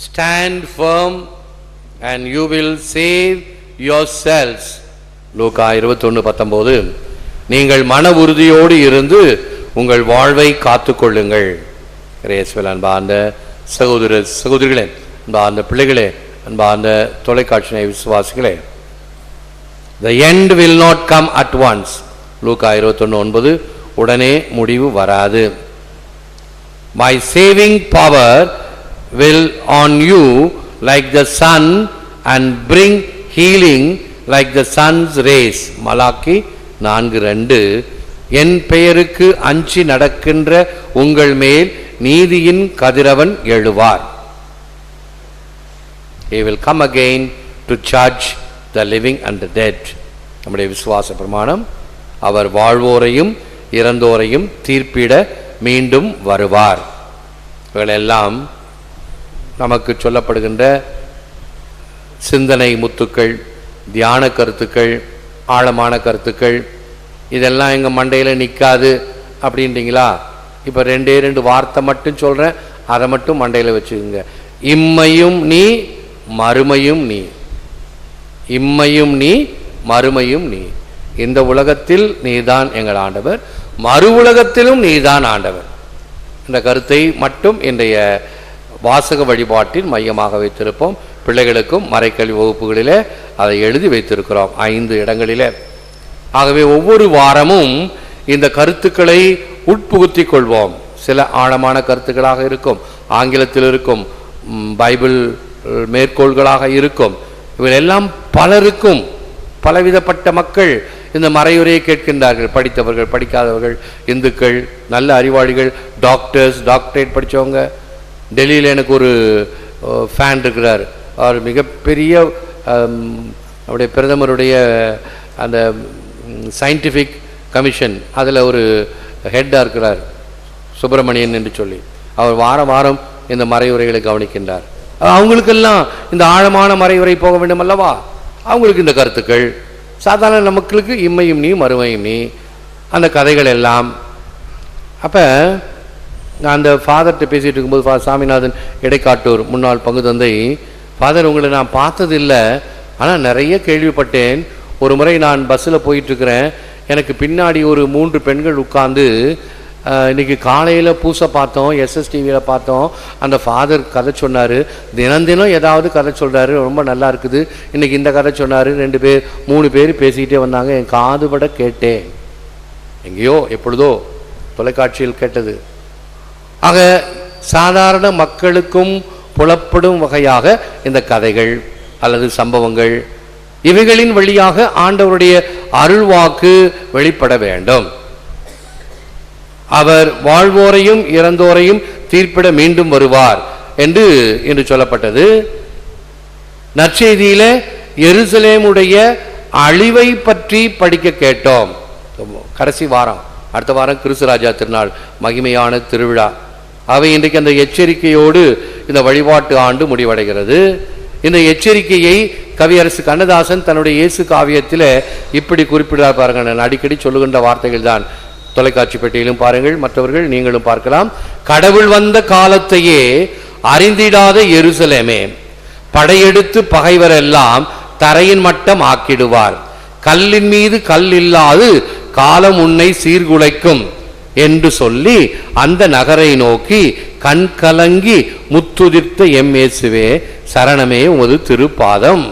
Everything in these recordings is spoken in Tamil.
stand firm and you will save yourselves. லூக்கா 21:19. நீங்கள் மன உறுதியோடு இருந்து உங்கள் வாழ்வை காத்துக்கொள்ளுங்கள். இயேசுவில் அன்பார்ந்த சகோதர சகோதரிகளே, அன்பார்ந்த பிள்ளைகளே, அன்பார்ந்த தொலைக்காட்சி விசுவாசிகளே, the end will not come at once. லூக்கா 21:9. உடனே முடிவு வராது. My saving power will on you like the sun and bring healing like the sun's rays. Malachi 4:2. என் பெயருக்கு அஞ்சி நடக்கின்ற உங்கள் மேல் நீதியின் கதிரவன் எழுவார். He will come again to judge the living and the dead. நம்முடைய விசுவாச பிரமாணம், அவர் வாழ்வோரையும் இறந்தோரையும் தீர்ப்பிட மீண்டும் வருவார். இவைகளெல்லாம் நமக்கு சொல்லப்படுகின்ற சிந்தனை முத்துக்கள், தியான கருத்துக்கள், ஆழமான கருத்துக்கள். இதெல்லாம் எங்கள் மண்டையில் நிற்காது அப்படின்றீங்களா? இப்போ 2 வார்த்தை மட்டும் சொல்கிறேன், அதை மட்டும் மண்டையில் வச்சுக்கோங்க. இம்மையும் நீ மறுமையும் நீ. இம்மையும் நீ மறுமையும் நீ. இந்த உலகத்தில் நீதான் எங்கள் ஆண்டவர், மறு உலகத்திலும் நீதான் ஆண்டவர். இந்த கருத்தை மட்டும் இன்றைய வாசக வழிபாட்டில் மையமாக வைத்திருப்போம். பிள்ளைகளுக்கும் மறைக்கல்வி வகுப்புகளிலே அதை எழுதி வைத்திருக்கிறோம் 5 இடங்களிலே. ஆகவே ஒவ்வொரு வாரமும் இந்த கருத்துக்களை உட்புகுத்திக் கொள்வோம். சில ஆழமான கருத்துக்களாக இருக்கும், ஆங்கிலத்தில் இருக்கும், பைபிள் மேற்கோள்களாக இருக்கும். இவையெல்லாம் பலருக்கும், பலவிதப்பட்ட மக்கள் இந்த மறையுரையை கேட்கின்றார்கள். படித்தவர்கள், படிக்காதவர்கள், இந்துக்கள், நல்ல அறிவாளிகள், டாக்டர்ஸ், டாக்டரேட் படித்தவங்க. டெல்லியில் எனக்கு ஒரு ஃபேன் இருக்கிறார். அவர் மிகப்பெரிய அவருடைய பிரதமருடைய அந்த சயின்டிஃபிக் கமிஷன் அதில் ஒரு ஹெட்டாக இருக்கிறார், சுப்பிரமணியன் என்று சொல்லி. அவர் வாரம் வாரம் இந்த மறையுரைகளை கவனிக்கின்றார். அவங்களுக்கெல்லாம் இந்த ஆழமான மறையுரை போக வேண்டும் அல்லவா? அவங்களுக்கு இந்த கருத்துக்கள். சாதாரண மக்களுக்கு இம்மையும் நீ மறுமையும் நீ, அந்த கதைகள் எல்லாம். அப்போ நான் அந்த ஃபாதர்கிட்ட பேசிகிட்டு இருக்கும்போது, ஃபாதர் சாமிநாதன் இடைக்காட்டூர் முன்னாள் பங்கு தந்தை, ஃபாதர் உங்களை நான் பார்த்ததில்லை, ஆனால் நிறைய கேள்விப்பட்டேன். ஒரு முறை நான் பஸ்ஸில் போயிட்டுருக்கிறேன், எனக்கு பின்னாடி ஒரு 3 பெண்கள் உட்கார்ந்து இன்றைக்கி காலையில் பூசை பார்த்தோம், எஸ்எஸ்டிவியில் பார்த்தோம், அந்த ஃபாதர் கதை சொன்னார், தினம் ஏதாவது கதை சொல்கிறாரு, ரொம்ப நல்லா இருக்குது. இன்றைக்கி இந்த கதை சொன்னார், 2 பேர் 3 பேர் பேசிக்கிட்டே வந்தாங்க. என் காதுபட கேட்டேன், எங்கேயோ எப்பொழுதோ தொலைக்காட்சியில் கேட்டது. ஆக சாதாரண மக்களுக்கும் புலப்படும் வகையாக இந்த கதைகள் அல்லது சம்பவங்கள், இவைகளின் வழியாக ஆண்டவருடைய அருள்வாக்கு வெளிப்பட வேண்டும். அவர் வாழ்வோரையும் இறந்தோரையும் தீர்ப்பிட மீண்டும் வருவார் என்று சொல்லப்பட்டது. நற்செய்தியில எருசலேமுடைய அழிவை பற்றி படிக்க கேட்டோம். கடைசி வாரம், அடுத்த வாரம் கிறிஸ்துராஜா திருநாள், மகிமையான திருவிழா. அவை இன்றைக்கு அந்த எச்சரிக்கையோடு இந்த வழிபாட்டு ஆண்டு முடிவடைகிறது. இந்த எச்சரிக்கையை கவியரசு கண்ணதாசன் தன்னுடைய இயேசு காவியத்தில் இப்படி குறிப்பிடார் பாருங்கள். நான் அடிக்கடி சொல்லுகின்ற வார்த்தைகள் தான். தொலைக்காட்சி பெட்டியிலும் பாருங்கள், மற்றவர்கள் நீங்களும் பார்க்கலாம். கடவுள் வந்த காலத்தையே அறிந்திடாத எருசலேமே, படையெடுத்து பகைவரெல்லாம் தரையின் மட்டம் ஆக்கிடுவார். கல்லின் மீது கல் இல்லாது காலம் உன்னை சீர்குலைக்கும் என்று சொல்லி அந்த நகரை நோக்கி கண் கலங்கி முத்துதிர்த்த எம் இயேசுவே சரணமே உமது திருப்பாதம்.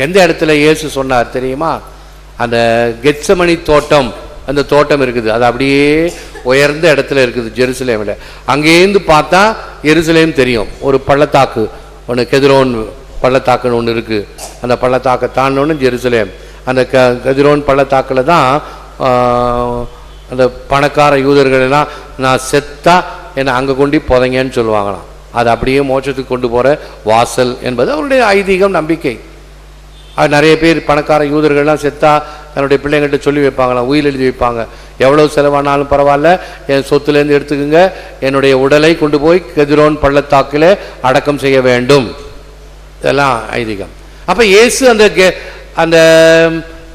எந்த இடத்துல இயேசு சொன்னார் தெரியுமா? அந்த கெத்சமனி தோட்டம், அந்த தோட்டம் இருக்குது, அது அப்படியே உயர்ந்த இடத்துல இருக்குது ஜெருசலேமில். அங்கேருந்து பார்த்தா எருசலேம் தெரியும். ஒரு பள்ளத்தாக்கு ஒன்று, கெதிரோன் பள்ளத்தாக்குன்னு ஒன்று இருக்குது. அந்த பள்ளத்தாக்கை தாண்டோன்னு ஜெருசலேம். அந்த கெதிரோன் பள்ளத்தாக்கில் தான் அந்த பணக்கார யூதர்களெல்லாம் நான் செத்தா என்னை அங்கே கொண்டு புதைங்கன்னு சொல்லுவாங்களாம். அது அப்படியே மோட்சத்துக்கு கொண்டு போகிற வாசல் என்பது அவருடைய ஐதீகம், நம்பிக்கை. அது நிறைய பேர் பணக்கார யூதர்கள்லாம் செத்தா தன்னுடைய பிள்ளைங்கள்ட்ட சொல்லி வைப்பாங்களாம், உயிர் எழுதி வைப்பாங்க. எவ்வளோ செலவானாலும் பரவாயில்ல, என் சொத்துலேருந்து எடுத்துக்குங்க, என்னுடைய உடலை கொண்டு போய் கெதிரோன் பள்ளத்தாக்கில் அடக்கம் செய்ய வேண்டும். இதெல்லாம் ஐதீகம். அப்போ இயேசு அந்த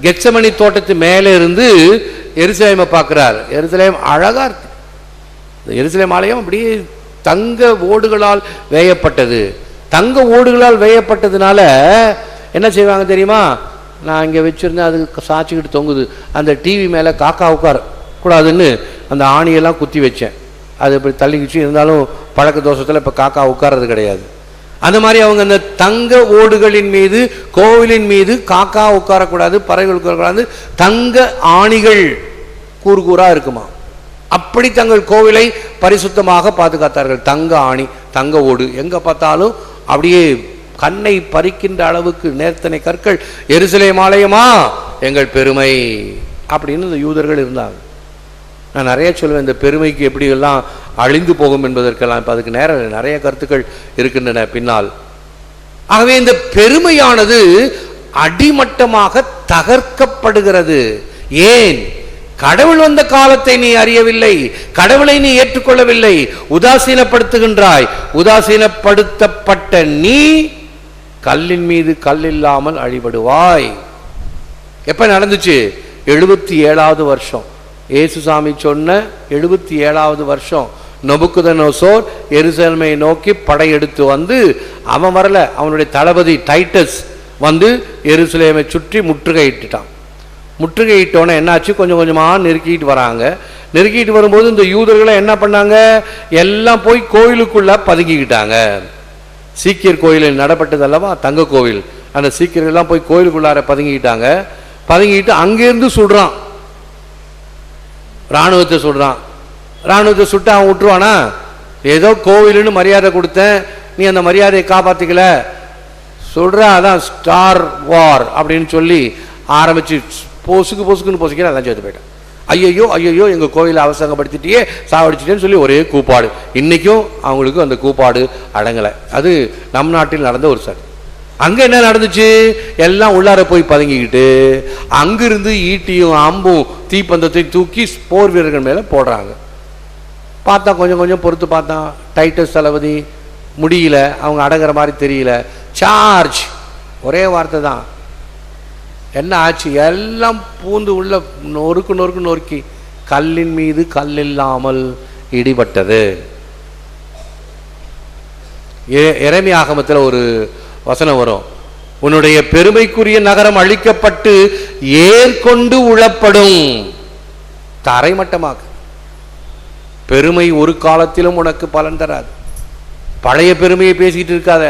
கெத்சமனி தோட்டத்து மேலே இருந்து எருசலேமை பார்க்குறார். எருசலேம் அழகாக இருக்கு. இந்த எருசலேம் ஆலயம் அப்படியே தங்க ஓடுகளால் வேயப்பட்டது. தங்க ஓடுகளால் வேயப்பட்டதுனால என்ன செய்வாங்க தெரியுமா? நான் இங்கே வச்சுருந்தேன், அது சாய்ச்சிக்கிட்டு தொங்குது. அந்த டிவி மேலே காக்கா உட்கார கூடாதுன்னு அந்த ஆணியெல்லாம் குத்தி வச்சேன். அது இப்படி தள்ளிக்கிச்சு. இருந்தாலும் பழக்க தோஷத்தில் இப்போ காக்கா உட்கார்றது கிடையாது. அந்த மாதிரி அவங்க அந்த தங்க ஓடுகளின் மீது, கோவிலின் மீது காக்கா உட்காரக்கூடாது, பறவைகள் உட்காரக்கூடாது, தங்க ஆணிகள் கூறு கூறாக இருக்குமா. அப்படி தங்கள் கோவிலை பரிசுத்தமாக பாதுகாத்தார்கள். தங்க ஆணி, தங்க ஓடு, எங்கே பார்த்தாலும் அப்படியே கண்ணை பறிக்கின்ற அளவுக்கு நேர்த்தனை கற்கள். எருசலேம் ஆலயமா எங்கள் பெருமை அப்படின்னு இந்த யூதர்கள் இருந்தாங்க. நான் நிறைய சொல்லுவேன், இந்த பெருமைக்கு எப்படி எல்லாம் அழிந்து போகும் என்பதற்கெல்லாம். இப்போ அதுக்கு நிறைய கருத்துக்கள் இருக்கின்றன பின்னால். ஆகவே இந்த பெருமையானது அடிமட்டமாக தகர்க்கப்படுகிறது. ஏன்? கடவுள் வந்த காலத்தை நீ அறியவில்லை, கடவுளை நீ ஏற்றுக்கொள்ளவில்லை, உதாசீனப்படுத்துகின்றாய். உதாசீனப்படுத்தப்பட்ட நீ கல்லின் மீது கல் இல்லாமல் அழிபடுவாய். எப்ப நடந்துச்சு? 77வது வருஷம். இயேசுசாமி சொன்ன 77வது வருஷம் நெபுக்கத்நேசர் எருசலேமை நோக்கி படையெடுத்து வந்து, அவன் வரல, அவனுடைய தளபதி டைட்டஸ் வந்து எருசலேமை சுற்றி முற்றுகையிட்டுட்டான். முற்றுகையிட்டோன்னே என்னாச்சு? கொஞ்சம் கொஞ்சமாக நெருக்கிட்டு வராங்க. நெருக்கிட்டு வரும்போது இந்த யூதர்களை என்ன பண்ணாங்க? எல்லாம் போய் கோயிலுக்குள்ள பதுங்கிக்கிட்டாங்க. சீக்கியர் கோயிலில் நடப்பட்டது அல்லவா தங்க கோவில். அந்த சீக்கியர்கள்லாம் போய் கோயிலுக்குள்ளார பதுங்கிக்கிட்டாங்க. பதுங்கிட்டு அங்கேருந்து சுடுறான், இராணுவத்தை சுடுறான். இராணுவத்தை சுட்டு அவன் விட்டுருவானா? ஏதோ கோவிலுன்னு மரியாதை கொடுத்தேன், நீ அந்த மரியாதையை காப்பாற்றிக்கல, சொல்கிறா. அதான் ஸ்டார் வார் அப்படின்னு சொல்லி ஆரம்பித்து பொசுக்குன்னு பொசுக்கிற எல்லாம் சேர்த்து போயிட்டான். ஐயோ ஐயோ எங்கள் கோயிலை அவசரப்படுத்திட்டியே, சாவடிச்சிட்டேன்னு சொல்லி ஒரே கூப்பாடு. இன்றைக்கும் அவங்களுக்கு அந்த கூப்பாடு அடங்கலை. அது நம் நாட்டில் நடந்த ஒரு சரி. அங்கே என்ன நடந்துச்சு? எல்லாம் உள்ளார போய் பதுங்கிக்கிட்டு அங்கிருந்து ஈட்டியும் அம்பும் தீப்பந்தத்தையும் தூக்கி போர் வீரர்கள் மேலே போடுறாங்க. பார்த்தா கொஞ்சம் கொஞ்சம் பொறுத்து பார்த்தான், டைட்டஸ் தளபதி முடியல, அவங்க அடங்குற மாதிரி தெரியல. சார்ஜ், ஒரே வார்த்தை தான். என்ன ஆச்சு? எல்லாம் பூந்து உள்ள நொறுக்கி கல்லின் மீது கல் இல்லாமல் இடிபட்டது. எரேமியா ஆகமத்தில் ஒரு வசனம் வரும், உன்னுடைய பெருமைக்குரிய நகரம் அழிக்கப்பட்டு ஏற்கொண்டு உழப்படும். தரைமட்டமாக. பெருமை ஒரு காலத்திலும் உனக்கு பலன் தராது. பழைய பெருமையை பேசிக்கிட்டு இருக்காத.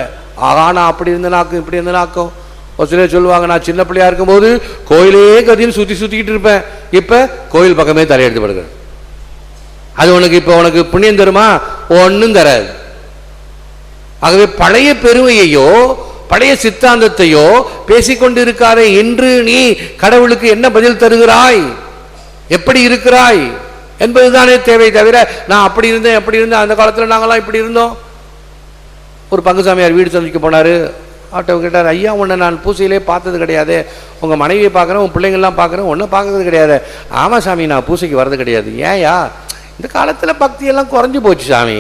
ஆனா அப்படி இருந்தனாக்கும் இப்படி இருந்தனாக்கும். ஒரு சிலர் சொல்லுவாங்க, நான் சின்ன பிள்ளையா இருக்கும்போது கோயிலே கதின்னு சுத்திக்கிட்டு இருப்பேன், இப்ப கோயில் பக்கமே தலையெடுத்து படுகிறேன். அது உனக்கு இப்ப உனக்கு புண்ணியம் தருமா? ஒன்னும் தராது. ஆகவே பழைய பெருமையையோ பழைய சித்தாந்தத்தையோ பேசிக்கொண்டு இருக்காரே. இன்று நீ கடவுளுக்கு என்ன பதில் தருகிறாய், எப்படி இருக்கிறாய் என்பதுதானே தேவை. தவிர நான் அப்படி இருந்தேன் எப்படி இருந்தேன், அந்த காலத்தில் நாங்களாம் இப்படி இருந்தோம். ஒரு பங்குசாமியார் வீடு சந்திக்க போனார். ஆட்டோ கேட்டார், ஐயா உன்னை நான் பூசையிலே பார்த்தது கிடையாது, உங்கள் மனைவியை பார்க்குறேன், உன் பிள்ளைங்கள்லாம் பார்க்குறேன், ஒன்றை பார்க்கறது கிடையாது. ஆமாம் சாமி, நான் பூசைக்கு வர்றது கிடையாது. ஏன்யா? இந்த காலத்தில் பக்தியெல்லாம் குறைஞ்சி போச்சு சாமி.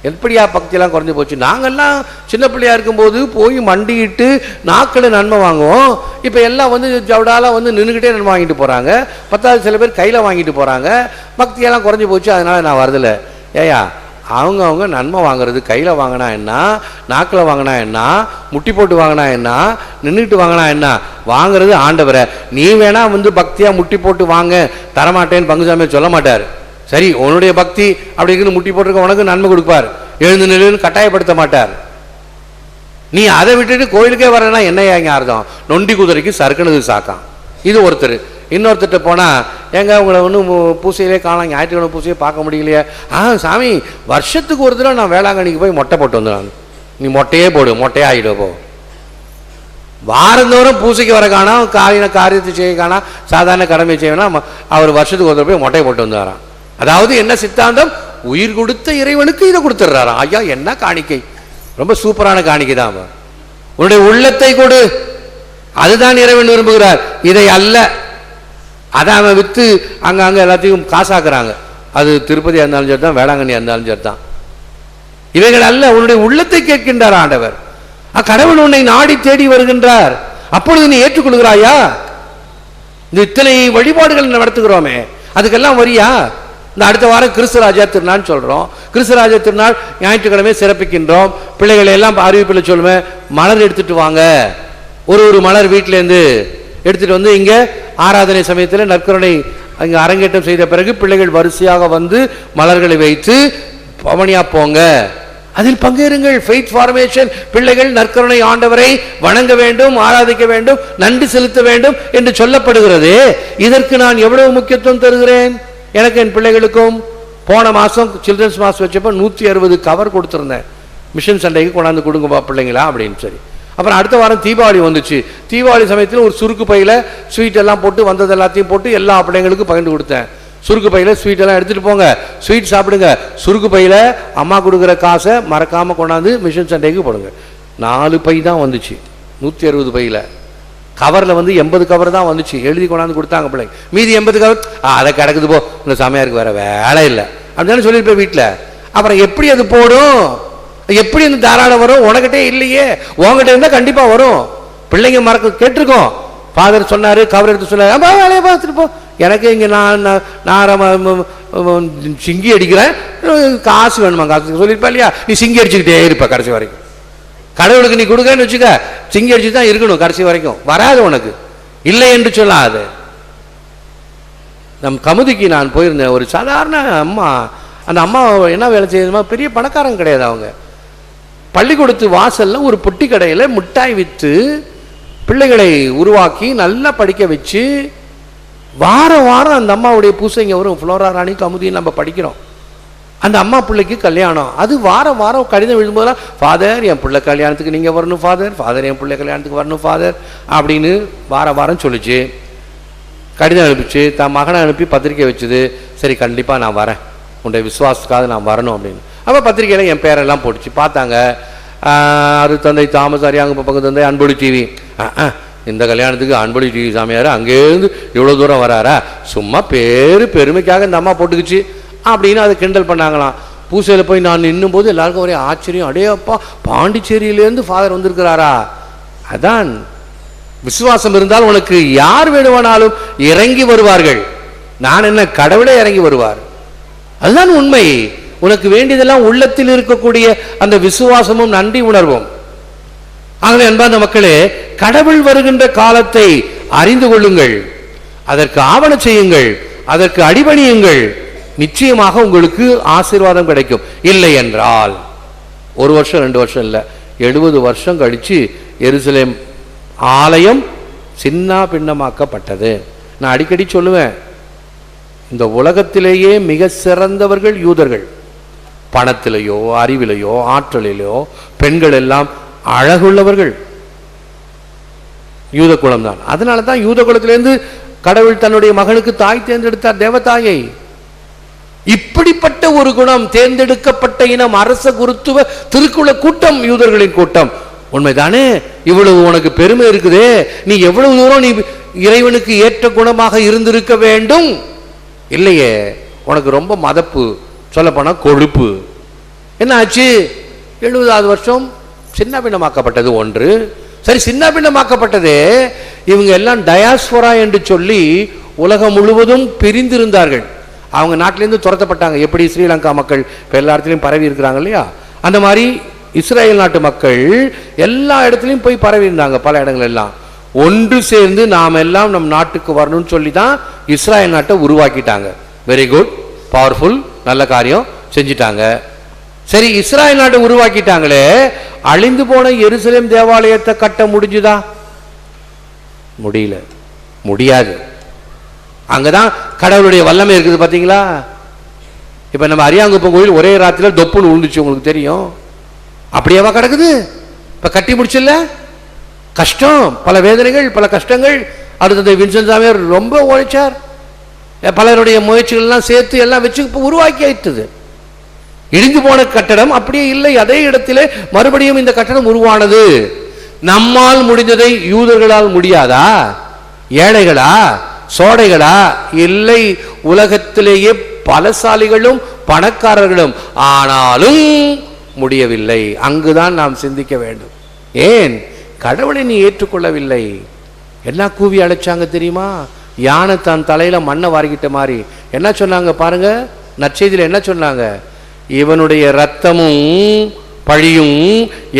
எப்படியா பக்தியெல்லாம் குறைஞ்சி போச்சு? நாங்கள்லாம் சின்ன பிள்ளையா இருக்கும்போது போய் மண்டிக்கிட்டு நாக்கில் நன்மை வாங்குவோம். இப்போ எல்லாம் வந்து ஜவுடாலாம் வந்து நின்றுக்கிட்டே நன்மை வாங்கிட்டு போகிறாங்க. 10வது சில பேர் கையில் வாங்கிட்டு போகிறாங்க. பக்தியெல்லாம் குறைஞ்சி போச்சு, அதனால் நான் வரதில்லை. ஏயா, அவங்க நன்மை வாங்குறது கையில் வாங்கினா என்ன, நாக்கில் வாங்கினா என்ன, முட்டி போட்டு வாங்கினா என்ன, நின்றுட்டு வாங்கினா என்ன? வாங்குறது ஆண்டவரை. நீ வேணா வந்து பக்தியாக முட்டி போட்டு வாங்க, தரமாட்டேன்னு பங்குசாமியை சொல்ல மாட்டார். சரி, உன்னுடைய பக்தி அப்படிங்கிறது முட்டி போட்டிருக்க உனக்கு நன்மை கொடுப்பார், எழுந்து நிலைன்னு கட்டாயப்படுத்த மாட்டார். நீ அதை விட்டுட்டு கோயிலுக்கே வரனா என்னையா இங்கே அர்த்தம்? நொண்டி குதிரைக்கு சறுக்குனது சாக்காம். இது ஒருத்தர். இன்னொருத்தட்ட போனால், ஏங்க உங்களை ஒன்றும் பூசையிலே காணலாம், ஞாயிற்றுக்கிழமை பூசையை பார்க்க முடியலையே. சாமி, வருஷத்துக்கு ஒரு தடவை நான் வேளாங்கண்ணிக்கு போய் மொட்டை போட்டு வந்துடுவேன். நீ மொட்டையே போடு, மொட்டையே ஆகிடும். போ, வாரந்தோறும் பூசைக்கு வர காணாம், காரியத்தை செய்ய காணாம், சாதாரண கடமை செய்யணும்னா அவர் வருஷத்துக்கு ஒரு தடவை போய் மொட்டையை போட்டு வந்துடுறான். அதாவது என்ன சித்தாந்தம்? உயிர் கொடுத்த இறைவனுக்கு இதை கொடுத்துட்றாராம். ஐயா, என்ன காணிக்கை! ரொம்ப சூப்பரான காணிக்கை தான். உன்னுடைய உள்ளத்தை கொடு, அதுதான் இறைவன் விரும்புகிறார், இதை அல்ல. அதை அவன் விற்று அங்கே எல்லாத்தையும் காசாக்குறாங்க. அது திருப்பதியாக இருந்தாலும் சரி தான், வேளாங்கண்ணியாக இருந்தாலும் சரி தான். இவைகள் அல்ல, உன்னுடைய உள்ளத்தை கேட்கின்றார் ஆண்டவர். கடவுள் உன்னை நாடி தேடி வருகின்றார். அப்பொழுது நீ ஏற்றுக்கொள்கிறாயா? இந்த இத்தனை வழிபாடுகள் நடத்துகிறோமே, அதுக்கெல்லாம் வரியா? இந்த அடுத்த வாரம் கிறிஸ்துராஜா திருநாள் சொல்றோம். கிறிஸ்துராஜா திருநாள் ஞாயிற்றுக்கிழமை சிறப்பிக்கின்றோம். பிள்ளைகளை எல்லாம் அறிவிப்பில் சொல்லுவேன், மலர் எடுத்துட்டு வாங்க. ஒரு மலர் வீட்டிலேருந்து எடுத்துட்டு வந்து இங்க ஆராதனை சமயத்தில் நற்கருணை அங்கே அரங்கேற்றம் செய்த பிறகு பிள்ளைகள் வரிசையாக வந்து மலர்களை வைத்து பவனியா போங்க, அதில் பங்கேறுங்கள். Faith formation. பிள்ளைகள் நற்கருணை ஆண்டவரை வணங்க வேண்டும், ஆராதிக்க வேண்டும், நன்றி செலுத்த வேண்டும் என்று சொல்லப்படுகிறது. இதற்கு நான் எவ்வளவு முக்கியத்துவம் தருகிறேன். எனக்கு என் பிள்ளைகளுக்கும் போன மாதம் சில்ட்ரன்ஸ் மாஸ் வச்சப்போ 160 கவர் கொடுத்துருந்தேன். மிஷன் சண்டைக்கு கொண்டாந்து கொடுங்கப்பா பிள்ளைங்களா அப்படின்னு சரி. அப்புறம் அடுத்த வாரம் தீபாவளி வந்துச்சு. தீபாவளி சமயத்தில் ஒரு சுருக்கு பையில் ஸ்வீட் எல்லாம் போட்டு வந்தது எல்லாத்தையும் போட்டு எல்லா பிள்ளைங்களுக்கும் பகிர்ந்து கொடுத்தேன். சுருக்கு பையில் ஸ்வீட் எல்லாம் எடுத்துகிட்டு போங்க, ஸ்வீட் சாப்பிடுங்க. சுருக்கு பையில் அம்மா கொடுக்குற காசை மறக்காமல் கொண்டாந்து மிஷன் சண்டைக்கு போடுங்க. 4 பை தான் வந்துச்சு 160 பையில். கவரில் வந்து 80 கவர் தான் வந்துச்சு. எழுதி கொண்டாந்து கொடுத்தாங்க பிள்ளைங்க. மீதி 80 கவர் அதை கிடக்குது போ, இந்த சமையாருக்கு வேற வேலை இல்லை அப்படின்னு சொல்லியிருப்பேன் வீட்டில். அப்புறம் எப்படி அது போடும், எப்படி இந்த தாராளம் வரும்? உனக்கிட்டே இல்லையே, உங்ககிட்ட இருந்தால் கண்டிப்பாக வரும். பிள்ளைங்க மறக்க கேட்டிருக்கோம். ஃபாதர் சொன்னார், கவர் எடுத்து சொன்னார், அம்மா வேலையை பார்த்துட்டு போ. எனக்கு இங்கே நான் சிங்கி அடிக்கிறேன், காசு வேணுமா காசு சொல்லியிருப்பா இல்லையா, நீ சிங்கி அடிச்சுக்கிட்டே இருப்ப கடைசி வரைக்கும். கடவுளுக்கு நீ கொடுக்கன்னு வச்சுக்க, சிங்கி அடிச்சு தான் இருக்கணும் கடைசி வரைக்கும். வராது உனக்கு, இல்லை என்று சொல்லாது. நம் கமுதிக்கு நான் போயிருந்தேன். ஒரு சாதாரண அம்மா. அந்த அம்மா என்ன வேலை செய்யுதுமா, பெரிய பணக்காரங்க கிடையாது. அவங்க பள்ளிக்கூடத்து வாசல்ல ஒரு பொட்டி கடையில் மிட்டாய் விற்று பிள்ளைகளை உருவாக்கி நல்லா படிக்க வச்சு வாரம் வாரம் அந்த அம்மாவுடைய பூசைங்க வரும். ஃப்ளோரா ராணி கமுதின்னு நம்ம படிக்கிறோம். அந்த அம்மா பிள்ளைக்கு கல்யாணம். அது வாரம் வாரம் கடிதம் எழுதும்போதெல்லாம், ஃபாதர் என் பிள்ளை கல்யாணத்துக்கு நீங்கள் வரணும் ஃபாதர், ஃபாதர் என் பிள்ளை கல்யாணத்துக்கு வரணும் ஃபாதர் அப்படின்னு வாரம் வாரம் சொல்லிச்சு. கடிதம் அனுப்பிச்சு, தான் மகனை அனுப்பி பத்திரிக்கை வச்சுது. சரி கண்டிப்பாக நான் வரேன், உன்னுடைய விசுவாசத்துக்காக நான் வரணும் அப்படின்னு. அப்போ பத்திரிக்கையில் என் பேரெல்லாம் போட்டுச்சு. பார்த்தாங்க, அது தந்தை தாமஸ் அரியாங்க பக்கம் தந்தை அன்பொழி டிவி. இந்த கல்யாணத்துக்கு அன்பொழி டிவி சாமியார் அங்கேருந்து இவ்வளோ தூரம் வராரா, சும்மா பெருமைக்காக இந்த அம்மா போட்டுக்குச்சு அப்படின்னு அதை கிண்டல் பண்ணாங்களாம். பூசையில் போய் நான் நின்னும் போது எல்லாருக்கும் ஒரே ஆச்சரியம். அடே அப்பா, பாண்டிச்சேரியிலேருந்து ஃபாதர் வந்திருக்கிறாரா. அதான் விசுவாசம் இருந்தால் உனக்கு யார் வேணுமானாலும் இறங்கி வருவார்கள். நான் என்ன, கடவுளே இறங்கி வருவார். அதுதான் உண்மை. உனக்கு வேண்டியதெல்லாம் உள்ளத்தில் இருக்கக்கூடிய அந்த விசுவாசமும் நன்றி உணர்வும். ஆகவே அன்பார்ந்த மக்களே, கடவுள் வருகின்ற காலத்தை அறிந்து கொள்ளுங்கள், அதற்கு ஆவண செய்யுங்கள், அதற்கு அடிபணியுங்கள். நிச்சயமாக உங்களுக்கு ஆசீர்வாதம் கிடைக்கும். இல்லை என்றால் 1 வருஷம் 2 வருஷம் இல்லை, 70 வருஷம் கழிச்சு எருசலேம் ஆலயம் சின்ன பின்னமாக்கப்பட்டது. நான் அடிக்கடி சொல்லுவேன், இந்த உலகத்திலேயே மிக சிறந்தவர்கள் யூதர்கள். பணத்திலேயோ அறிவிலையோ ஆற்றலிலையோ பெண்கள் எல்லாம் அழகுள்ளவர்கள் யூத குலம் தான். அதனால தான் யூத குலத்திலிருந்து கடவுள் தன்னுடைய மகனுக்கு தாய் தேர்ந்தெடுத்தார், தேவதாயை. இப்படிப்பட்ட ஒரு குணம், தேர்ந்தெடுக்கப்பட்ட இனம், அரச குருத்துவ திருக்குல கூட்டம், யூதர்களின் கூட்டம். உண்மைதானே? இவ்வளவு உனக்கு பெருமை இருக்குதே, நீ எவ்வளவு தூரம் நீ இறைவனுக்கு ஏற்ற குணமாக இருந்திருக்க வேண்டும். இல்லையே, உனக்கு ரொம்ப மதப்பு, சொல்ல போனா கொழுப்பு. என்ன ஆச்சு? 70வது வருஷம் சின்ன பின்னமாக்கப்பட்டது ஒன்று. சரி, சின்ன பின்னமாக்கப்பட்டதே. இவங்க எல்லாம் டயாஸ்போரா என்று சொல்லி உலகம் முழுவதும் பிரிந்திருந்தார்கள். அவங்க நாட்டிலேருந்து துரத்தப்பட்டாங்க. எப்படி ஸ்ரீலங்கா மக்கள் இப்போ எல்லா இடத்துலையும் பரவி இருக்கிறாங்க இல்லையா, அந்த மாதிரி இஸ்ரேல் நாட்டு மக்கள் எல்லா இடத்துலையும் போய் பரவி இருந்தாங்க. பல இடங்கள் எல்லாம் ஒன்று சேர்ந்து நாம் எல்லாம் நம் நாட்டுக்கு வரணும்னு சொல்லி தான் இஸ்ரேல் நாட்டை உருவாக்கிட்டாங்க. வெரி குட், பவர்ஃபுல், நல்ல காரியம் செஞ்சிட்டாங்க. சரி, இஸ்ரேல் நாட்டை உருவாக்கிட்டாங்களே, அழிந்து போன எருசலேம் தேவாலயத்தை கட்ட முடிஞ்சுதா? முடியல, முடியாது. அங்கதான் கடவுளுடைய வல்லமை இருக்குது. பார்த்தீங்களா? இப்ப நம்ம அரியாங்குப்பம் கோயில் ஒரே ராத்திரில தொப்புன்னு விழுந்துச்சு, உங்களுக்கு தெரியும். அப்படியேவா கிடக்குது? இப்ப கட்டி முடிச்சல, கஷ்டம், பல வேதனைகள், பல கஷ்டங்கள். அடுத்தது வின்சென்ட் சாமியார் ரொம்ப உழைச்சார். பலருடைய முயற்சிகள் எல்லாம் சேர்த்து எல்லாம் வச்சு இப்ப உருவாக்கி ஆயிட்டது. இடிந்து போன கட்டடம் அப்படியே இல்லை, அதே இடத்திலே மறுபடியும் இந்த கட்டடம் உருவானது. நம்மால் முடிந்ததை யூதர்களால் முடியாதா? ஏழைகளா, சோடைகளா? இல்லை, உலகத்திலேயே பலசாலிகளும் பணக்காரர்களும், ஆனாலும் முடியவில்லை. அங்குதான் நாம் சிந்திக்க வேண்டும். ஏன்? கடவுளை நீ ஏற்றுக்கொள்ளவில்லை. என்ன கூவி அழைச்சாங்க தெரியுமா? யானை தான் தலையில மண்ணை வாரிக்கிட்ட மாதிரி. என்ன சொன்னாங்க பாருங்க, நற்செய்தியில் என்ன சொன்னாங்க? இவனுடைய இரத்தமும் பழியும்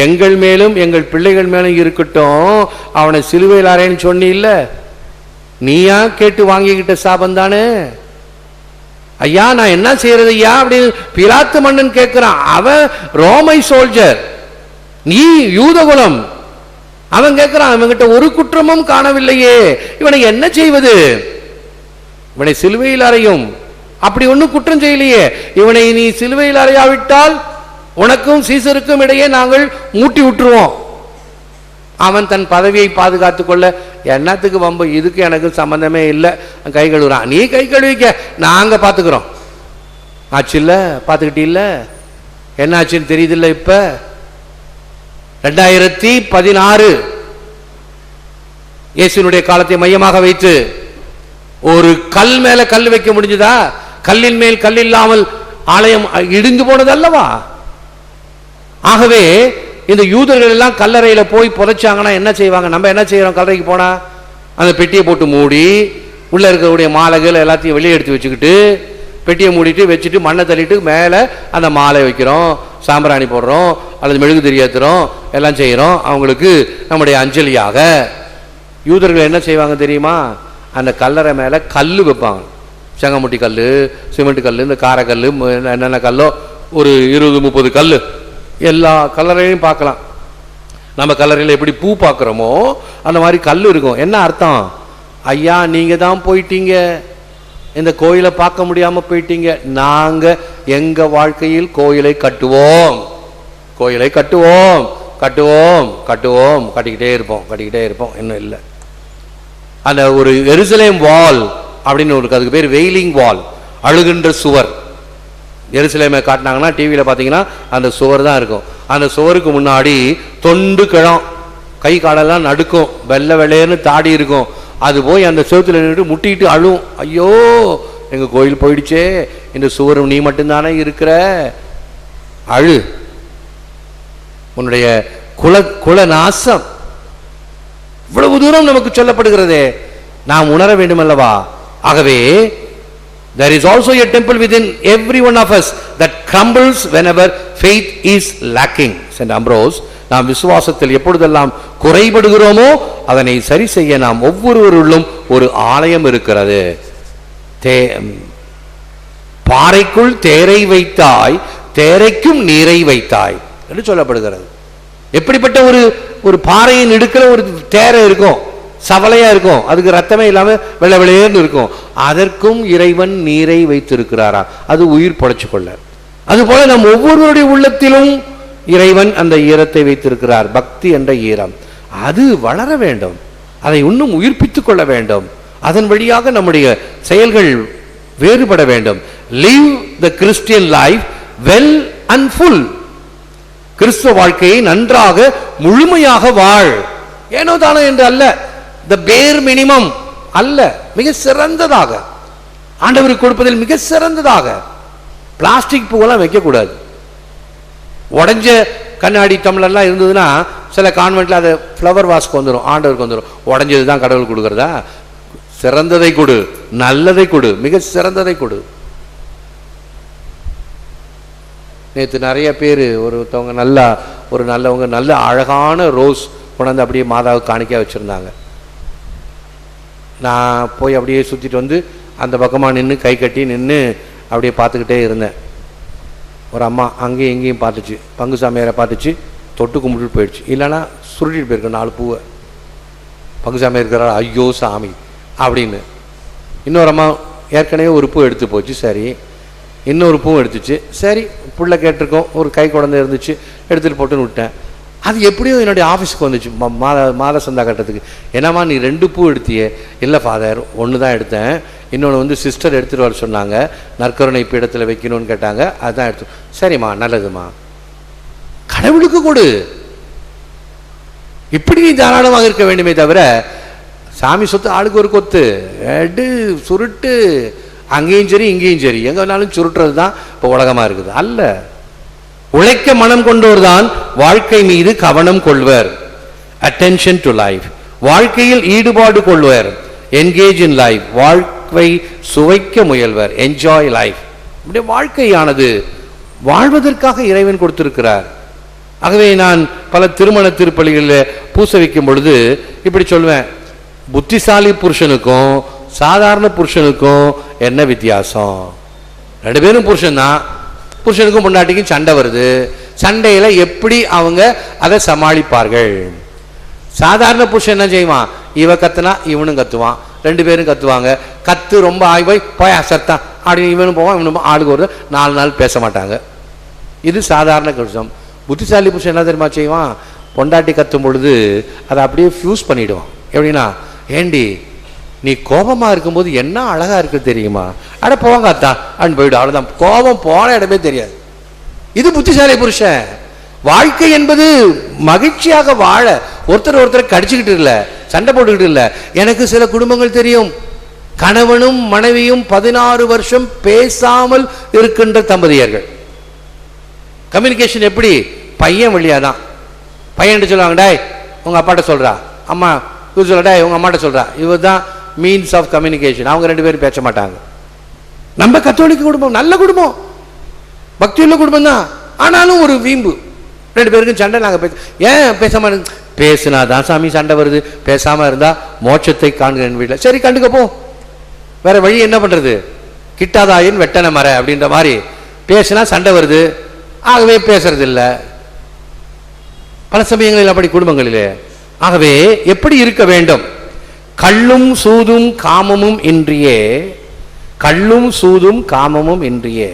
எங்கள் மேலும் எங்கள் பிள்ளைகள் மேலும் இருக்கட்டும், அவனை சிலுவையில் அறைன்னு சொன்னில்ல, நீயா கேட்டு வாங்கிக்கிட்ட சாபம் தானே. ஐயா நான் என்ன செய்யறது ஐயா அப்படின்னு பிலாத்து மன்னன் கேட்கிறான். அவன் ரோமை சோல்ஜர், நீ யூதகுலம். அவன் கேட்கிறான், அவன்கிட்ட ஒரு குற்றமும் காணவில்லையே, இவனை என்ன செய்வது? இவனை சிலுவையில் அறையும். அப்படி ஒன்னும் குற்றம் செய்யலையே, இவனை நீ சிலுவையில் அறையாவிட்டால் உனக்கும் சீசருக்கும் இடையே நாங்கள் மூட்டி விட்டுருவோம். அவன் தன் பதவியை பாதுகாத்து கொள்ள என்னத்துக்கு வம்பு, இதுக்கு எனக்கு சம்பந்தமே இல்லை, கை கழுவுறான். நீ கை கழுவிக்க, நாங்க பாத்துக்கிறோம். ஆச்சு இல்ல, பாத்துக்கிட்டே இல்ல, என்ன ஆச்சுன்னு தெரியுதில்ல. இப்ப 2016 இயேசுனுடைய காலத்தை மையமாக வைத்து ஒரு கல் மேல கல் வைக்க முடிஞ்சதா? கல்லின் மேல் கல் இல்லாமல் ஆலயம் இடிந்து போனது அல்லவா? ஆகவே இந்த யூதர்கள் எல்லாம் கல்லறையில போய் புதைச்சாங்கன்னா என்ன செய்வாங்க? நம்ம என்ன செய்யறோம்? கல்லறைக்கு போனா அந்த பெட்டியை போட்டு மூடி உள்ள இருக்கக்கூடிய மாலைகள் எல்லாத்தையும் வெளியே எடுத்து வச்சுக்கிட்டு பெட்டியை மூடிட்டு வச்சுட்டு மண்ணை தள்ளிட்டு மேலே அந்த மாலை வைக்கிறோம், சாம்பிராணி போடுறோம், அல்லது மெழுகு தெரியாத்துறோம், எல்லாம் செய்கிறோம் அவங்களுக்கு நம்முடைய அஞ்சலியாக. யூதர்கள் என்ன செய்வாங்க தெரியுமா? அந்த கல்லறை மேலே கல் வைப்பாங்க. செங்கமுட்டி கல், சிமெண்ட் கல், இந்த காரக்கல், என்னென்ன கல்லோ ஒரு 20-30 கல் எல்லா கல்லறையும் பார்க்கலாம். நம்ம கல்லறையில் எப்படி பூ பார்க்குறோமோ அந்த மாதிரி கல் இருக்கும். என்ன அர்த்தம்? ஐயா நீங்க தான் போயிட்டீங்க, இந்த கோயிலை பார்க்க முடியாம போயிட்டீங்க, நாங்க எங்க வாழ்க்கையில் கோயிலை கட்டுவோம், கோயிலை கட்டுவோம் கட்டுவோம் கட்டுவோம், கட்டிக்கிட்டே இருப்போம். இன்னும் இல்லை. அந்த ஒரு எருசலேம் வால் அப்படின்னு ஒரு, அதுக்கு பேர் வெயிலிங் வால், அழுகின்ற சுவர். எருசலேமை காட்டினாங்கன்னா டிவியில் பார்த்தீங்கன்னா அந்த சுவர் தான் இருக்கும். அந்த சுவருக்கு முன்னாடி தொண்டு கிழம், கை காலெல்லாம் நடுக்கும், வெள்ளை வெள்ளையன்னு தாடி இருக்கும். அது போய் அந்த சுவத்தில் நின்று முட்டிட்டு அழும், ஐயோ எங்க கோயில் போயிடுச்சே, இந்த சுவர் நீ மட்டும்தானே இருக்கிற, அழு, உன்னுடைய குல நாசம். இவ்வளவு தூரம் நமக்கு சொல்லப்படுகிறதே, நாம் உணர வேண்டும் அல்லவா? ஆகவே there is also a temple within every one of us that crumbles whenever faith is lacking. Saint Ambrose, நாம் விசுவாசத்தில் எப்பொழுதெல்லாம் குறைபடுகிறோமோ அதனை சரி செய்ய நாம் ஒவ்வொருவருள்ளும் ஒரு ஆலயம் இருக்கிறது. பாறைக்குள் தேரை வைத்தாய், தேரைக்கும் நீரை வைத்தாய் என்று சொல்லப்படுகிறது. எப்படிப்பட்ட ஒரு பாறையின் இடுக்கிற ஒரு தேரை இருக்கும், சவலையா இருக்கும், அதுக்கு ரத்தமே இல்லாம வெள்ளை வெளியேன்னு இருக்கும், அதற்கும் இறைவன் நீரை வைத்திருக்கிறாரா, அது உயிர் பொழைச்சு கொள்ள. அதுபோல நம் ஒவ்வொருவருடைய உள்ளத்திலும் இறைவன் அந்த ஈரத்தை வைத்திருக்கிறார், பக்தி என்ற ஈரம். அது வளர வேண்டும், அதை இன்னும் உயிர்ப்பித்துக் கொள்ள வேண்டும். அதன் வழியாக நம்முடைய செயல்கள் வேறுபட வேண்டும். live the Christian life well and full. கிறிஸ்துவ வாழ்க்கையை நன்றாக முழுமையாக வாழ். ஏனோ தானோ என்று அல்ல, the bare minimum அல்ல, மிக சிறந்ததாக ஆண்டவருக்கு கொடுப்பதில் மிக சிறந்ததாக. பிளாஸ்டிக் பூவெல்லாம் வைக்கக்கூடாது. உடஞ்ச கண்ணாடி டம்ளர்லாம் இருந்ததுன்னா சில கான்வென்ட்ல அதை ஃப்ளவர் வாஸ்க்கு வந்துடும், ஆண்டவருக்கு வந்துடும். உடஞ்சது தான் கடவுள் கொடுக்குறதா? சிறந்ததை கொடு, நல்லதை கொடு, மிக சிறந்ததை கொடு. நேற்று நிறைய பேர் ஒருத்தவங்க நல்லவங்க நல்ல அழகான ரோஸ் கொண்டாந்து அப்படியே மாதாவுக்கு காணிக்கையாக வச்சுருந்தாங்க. நான் போய் அப்படியே சுற்றிட்டு வந்து அந்த பக்கமாக நின்று கை கட்டி நின்று அப்படியே பார்த்துக்கிட்டே இருந்தேன். ஒரு அம்மா அங்கேயும் எங்கேயும் பார்த்துச்சு, பங்கு சாமியாரை பார்த்துச்சு, தொட்டு கும்பிட்டு போயிடுச்சு, இல்லைன்னா சுருட்டிட்டு போயிருக்கு 4 பூவை. பங்கு சாமியார் இருக்கிறார், ஐயோ சாமி அப்படின்னு. இன்னொரு அம்மா ஏற்கனவே ஒரு பூ எடுத்து போச்சு, சரி. இன்னொரு பூ எடுத்துச்சு, சரி. புள்ள கேட்டிருக்கோம், ஒரு கை குழந்தை இருந்துச்சு, எடுத்துகிட்டு போட்டுன்னு விட்டேன். அது எப்படியும் என்னுடைய ஆஃபீஸுக்கு வந்துச்சு மாத சந்தா கட்டத்துக்கு. என்னம்மா நீ 2 பூ எடுத்தியே? இல்லை ஃபாதர், 1 தான் எடுத்தேன், இன்னொன்று வந்து சிஸ்டர் எடுத்துகிட்டு வர சொன்னாங்க, நற்கருணை பீடத்தில் வைக்கணும்னு கேட்டாங்க, அதுதான் எடுத்து. சரிம்மா, நல்லதுமா, கடவுளுக்கு கொடு. இப்படி நீ தாராளமாக இருக்க வேண்டுமே தவிர சாமி சொத்து ஆளுக்கு ஒரு கொத்து எடு சுருட்டு, அங்கேயும் சரி இங்கேயும் சரி, எங்கே வேணாலும் சுருட்டுறது தான் இப்போ உலகமாக இருக்குது. அல்ல, உழைக்க மனம் கொண்டோர் தான் வாழ்க்கை மீது கவனம் கொள்வர். attention to life, வாழ்க்கையில் ஈடுபாடு கொள்வர். engage in life, வாழ்க்கை சுவைக்க முயல்வர். enjoy life. நம்முடைய வாழ்க்கையானது வாழ்வதற்காக இறைவன் கொடுத்திருக்கிறார். ஆகவே நான் பல திருமண திருப்பலிகளில் பூச வைக்கும் பொழுது இப்படி சொல்வேன், புத்திசாலி புருஷனுக்கும் சாதாரண புருஷனுக்கும் என்ன வித்தியாசம்? ரெண்டு பேரும் புருஷன் தான். புருஷனுக்கும் பொண்டாட்டிக்கும் சண்டை வருது. சண்டையில் எப்படி அவங்க அதை சமாளிப்பார்கள்? சாதாரண புருஷன் என்ன செய்வான்? இவ கத்துனா இவனும் கத்துவான், ரெண்டு பேரும் கத்துவாங்க. கத்து ரொம்ப ஆகி போய் சத்தான் அப்படின்னு இவனும் போவான், இவனும் ஆளுக்கு ஒரு 4 நாள் பேச மாட்டாங்க. இது சாதாரண புருஷன். புத்திசாலி புருஷன் என்ன தெரியுமா செய்வான்? பொண்டாட்டி கத்தும் பொழுது அதை அப்படியே ஃபியூஸ் பண்ணிவிடுவான். எப்படின்னா, ஏண்டி நீ கோபமாக இருக்கும்போது என்ன அழகாக இருக்குது தெரியுமா? அட போவாங்க அத்தா அப்படின்னு போயிடும். அவ்வளோதான், கோபம் போன இடமே தெரியாது. இது புத்திசாலி புருஷன். வாழ்க்கை என்பது மகிழ்ச்சியாக வாழ, ஒருத்தர் கடிச்சுக்கிட்டு இல்லை, சண்டை போட்டுக்கிட்டு இல்லை. எனக்கு சில குடும்பங்கள் தெரியும், கணவனும் மனைவியும் 16 வருஷம் பேசாமல் இருக்கின்ற தம்பதியர்கள். கம்யூனிகேஷன் எப்படி? பையன் வழியாதான். பையன் சொல்லுவாங்க, டாய் உங்க அப்பாட்ட சொல்றா, அம்மா இவர் சொல்ல, டாய் உங்க அம்மாட்ட சொல்றா. இவர் தான் மீன்ஸ் ஆஃப் கம்யூனிகேஷன். அவங்க 2 பேரும் பேச மாட்டாங்க. நம்ம கத்தோலிக்க குடும்பம் நல்ல குடும்பம், பக்தியுள்ள குடும்பம் தான். ஆனாலும் ஒரு வீம்பு, 2 பேருக்கும் சண்டை. நாங்கள் ஏன் பேசாம பேசுனா தான் சாமி சண்டை வருது, பேசாம இருந்தா மோட்சத்தை காண்கிறேன் வீட்டில். சரி கண்டுக்கப்போ, வேற வழி என்ன பண்றது? கிட்டாதாயின் வெட்டன மர அப்படின்ற மாதிரி பேசினா சண்டை வருது. ஆகவே பேசுறது இல்லை பல சமயங்களில் அப்படி குடும்பங்களிலே. ஆகவே எப்படி இருக்க வேண்டும்? கள்ளும் சூதும் காமமும் இன்றியே, கள்ளும் சூதும் காமமும் இன்றியே.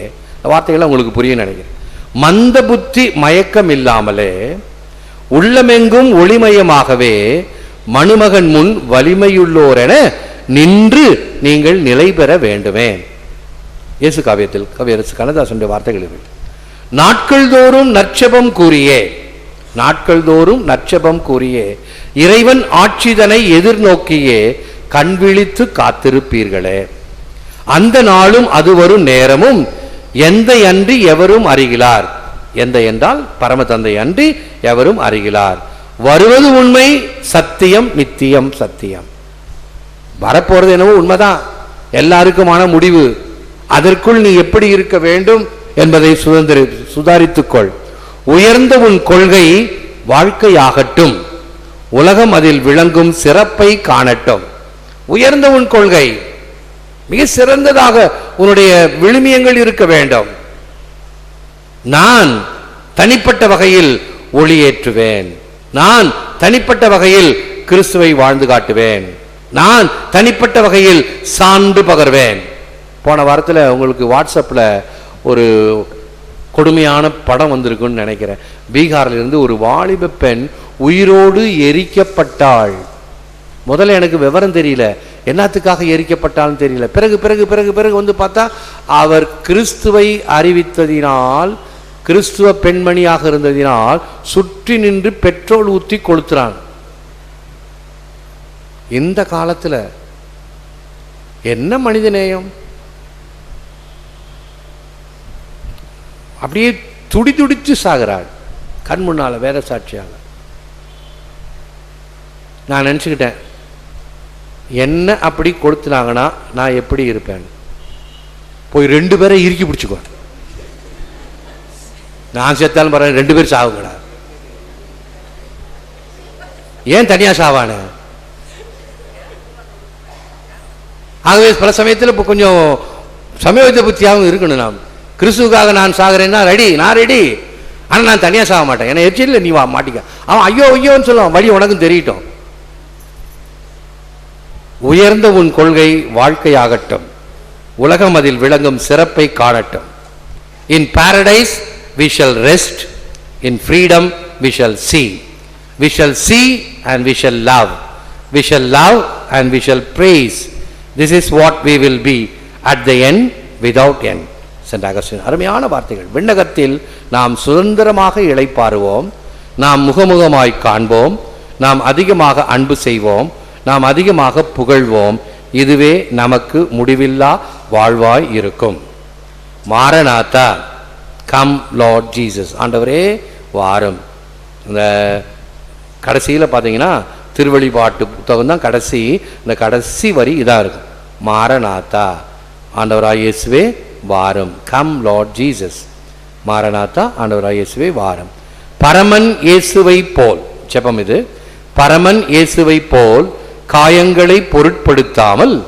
வார்த்தைகள் உங்களுக்கு புரிய நினைக்கிறேன். மந்த புத்தி மயக்கம் இல்லாமலே உள்ளமெங்கும் ஒளிமயமாகவே மணுமகன் முன் வலிமையுள்ளோரென நின்று நீங்கள் நிலை பெற வேண்டுமே. இயேசு காவியத்தில் கவியரசு கண்ணதாசனுடைய வார்த்தைகள் இவை. நாட்கள் தோறும் நற்செபம் கூறியே, நாட்கள் தோறும் நற்செபம் கூறியே இறைவன் ஆட்சிதனை எதிர்நோக்கியே கண் விழித்து காத்திருப்பீர்களே. அந்த நாளும் அது வரும் நேரமும் எந்த அன்றி எவரும் அறிகிறார். எந்த என்றால் பரம தந்தை அன்றி எவரும் அறிகிறார். வருவது உண்மை, சத்தியம் நித்தியம் சத்தியம். வரப்போறது என்னவோ உண்மைதான், எல்லாருக்குமான முடிவு. அதற்குள் நீ எப்படி இருக்க வேண்டும் என்பதை சுதாரித்துக்கொள். உயர்ந்த உன் கொள்கை வாழ்க்கையாகட்டும், உலகம் அதில் விளங்கும் சிறப்பை காணட்டும். உயர்ந்த உன் கொள்கை மிக சிறந்ததாக உன்னுடைய விழுமியங்கள் இருக்க வேண்டும். நான் தனிப்பட்ட வகையில் ஒளியேற்றுவேன், நான் தனிப்பட்ட வகையில் கிறிஸ்துவை வாழ்ந்து காட்டுவேன், நான் தனிப்பட்ட வகையில் சான்று பகர்வேன். போன வாரத்தில் உங்களுக்கு வாட்ஸ்அப்பில் ஒரு கொடுமையான படம் வந்திருக்குன்னு நினைக்கிறேன். பீகாரில் இருந்து ஒரு வாலிப பெண் உயிரோடு எரிக்கப்பட்டாள். முதல்ல எனக்கு விவரம் தெரியல, என்னத்துக்காக எரிக்கப்பட்டாலும் தெரியல. பிறகு பிறகு பிறகு பிறகு வந்து பார்த்தா அவர் கிறிஸ்துவை அறிவித்ததினால், கிறிஸ்துவ பெண்மணியாக இருந்ததினால் சுற்றி நின்று பெட்ரோல் ஊற்றி கொளுத்துறான். இந்த காலத்தில் என்ன மனித நேயம்! அப்படியே துடி துடித்து சாகிறாள் கண் முன்னால வேற சாட்சியாக. நான் நினச்சிக்கிட்டேன், என்ன அப்படி கொடுத்துனாங்கன்னா நான் எப்படி இருப்பேன்? போய் 2 பேரை இறுக்கி பிடிச்சிக்குவேன். நான் செத்தாலும் பரவாயில்ல, 2 பேர் சாவுங்கடா. ஏன் தனியா சாவான? ஆகவே பல சமயத்தில் இப்போ கொஞ்சம் சமயோஜித புத்தியாகவும் இருக்கணும். நாம் கிறிஸ்துவுக்காக நான் சாகிறேன்னா ரெடி, நான் ரெடி. ஆனால் நான் தனியாக சாக மாட்டேன். ஏன்னா எச்சில் நீ வா மாட்டிக்க. அவன் ஐயோ ஐயோன்னு சொல்லுவான், வழி உனக்கும் தெரியட்டும். உயர்ந்த உன் கொள்கை வாழ்க்கையாகட்டும், உலகம் அதில் விளங்கும் சிறப்பை காணட்டும். இன் Paradise we shall rest, in freedom we shall see, we shall see and we shall love, we shall love and we shall praise. This is what we will be at the end without end. Saint Augustine அருமையான வார்த்தைகள். விண்ணகத்தில் நாம் சுதந்திரமாக இளைப்பாறுவோம், நாம் முகமுகமாய் காண்போம், நாம் அதிகமாக அன்பு செய்வோம், நாம் அதிகமாக புகழ்வோம். இதுவே நமக்கு முடிவில்லா வாழ்வாய் இருக்கும். Maranatha, come Lord Jesus. ஆண்டவரே வாரும். இந்த கடைசியில் பார்த்தீங்கன்னா திருவழிபாட்டு புத்தகம் தான் கடைசி. இந்த கடைசி வரி இதாக இருக்கும், மாரநாதா, ஆண்டவராய் இயேசுவே வாரும். Come Lord Jesus. மாரநாதா, ஆண்டவராகிய இயேசுவே வாரும். பரமன் இயேசுவை போல், ஜெபம் இது, பரமன் இயேசுவை போல் காயங்களை பொருட்படுத்தாமல்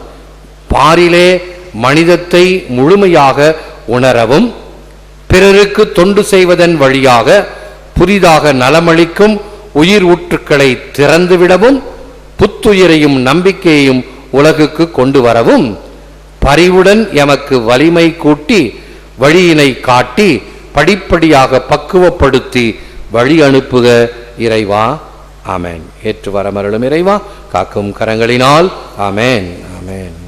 பாரிலே மனிதத்தை முழுமையாக உணரவும், பிறருக்கு தொண்டு செய்வதன் வழியாக புதிதாக நலமளிக்கும் உயிர் ஊற்றுக்களை திறந்துவிடவும், புத்துயிரையும் நம்பிக்கையையும் உலகுக்கு கொண்டு வரவும் பரிவுடன் எமக்கு வலிமை கூட்டி வழியினை காட்டி படிப்படியாக பக்குவப்படுத்தி வழி அனுப்புக இறைவா. ஆமேன். ஏற்று வரமருளும் இறைவா, காக்கும் கரங்களினால். ஆமேன். ஆமேன்.